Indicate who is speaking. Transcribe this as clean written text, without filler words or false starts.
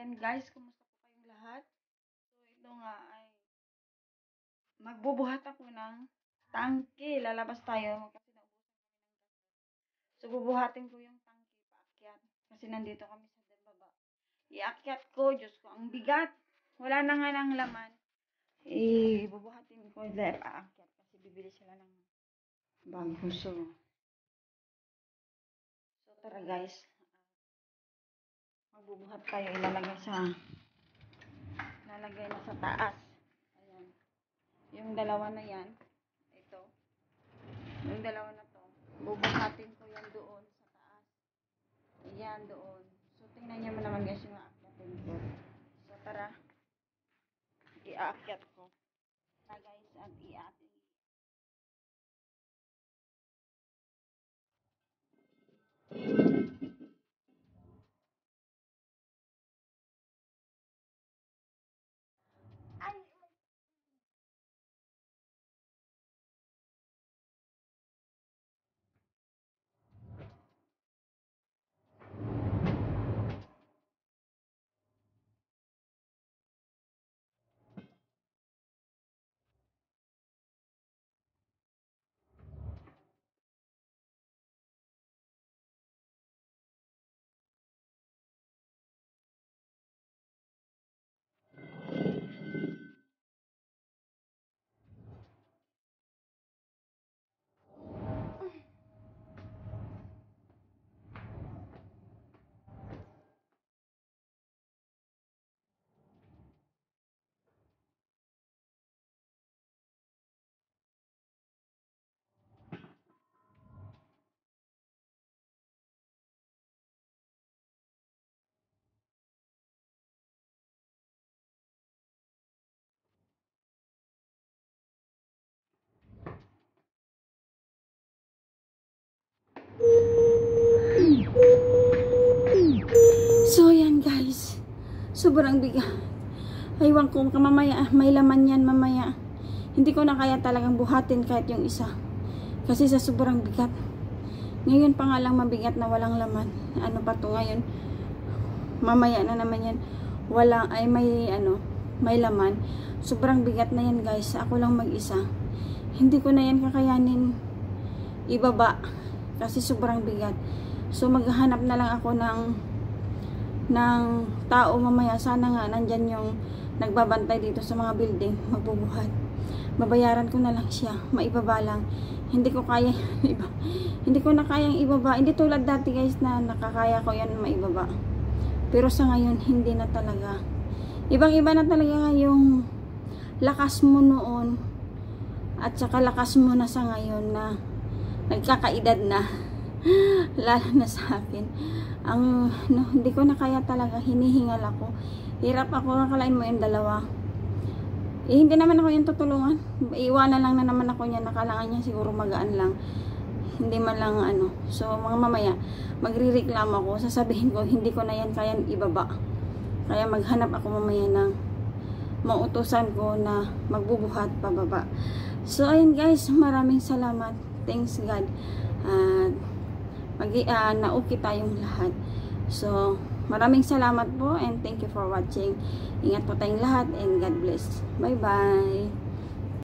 Speaker 1: Ayan guys, kumusta po kayong lahat? So ito nga ay magbubuhat ako ng tangke. Lalabas tayo kasi naubusan kami ng gas. So bubuhatin ko yung tangke paakyat kasi nandito kami sa baba. Iakyat ko, Diyos ko, ang bigat. Wala na nga ng laman. Bubuhatin ko dahil paakyat kasi bibili sila ng bago. So tara guys. Magbubuhat tayo, ilalagay na sa taas. Ayan. Yung dalawa na yan, ito. Yung dalawa na to, bubuhatin ko yan doon sa taas. Ayan, doon. So, tingnan nyo naman guys yung aakyatin ko. So, tara. Iaakyat ko. Tara guys, at iaakyat. So, yan guys. Sobrang bigat. Aywan ko, mamaya, may laman yan mamaya. Hindi ko na kaya talagang buhatin kahit yung isa. Kasi sa sobrang bigat. Ngayon pa nga lang mabigat na walang laman. Ano pa to ngayon? Mamaya na naman yan. May laman. Sobrang bigat na yan guys. Ako lang mag-isa. Hindi ko na yan kakayanin ibaba. Kasi sobrang bigat. So, maghahanap na lang ako ng tao mamaya. Sana nga nandyan yung nagbabantay dito sa mga building, magbubuhat. Babayaran ko na lang siya, maibaba lang. Hindi ko kaya hindi ko na kayang ibaba. Hindi tulad dati guys na nakakaya ko yan maibaba. Pero sa ngayon hindi na talaga. Ibang-iba na talaga yung lakas mo noon at saka lakas mo na sa ngayon na nagkakaedad na. Lalo na sa akin. Hindi ko na kaya talaga, hinihingal ako. Hirap ako, nakalain mo yung dalawa. Hindi naman ako yung tutulungan. Iwanan lang na naman ako niya, nakalangan niya siguro magaan lang. Hindi man lang So, mga mamaya, magrireklamo ako, sasabihin ko, hindi ko na yan kayang ibaba. Kaya maghanap ako mamaya ng mautusan ko na magbubuhat pababa. So, ayun guys, maraming salamat. Thanks God. Nauki tayong lahat. So, maraming salamat po and thank you for watching. Ingat po tayong lahat and God bless. Bye bye.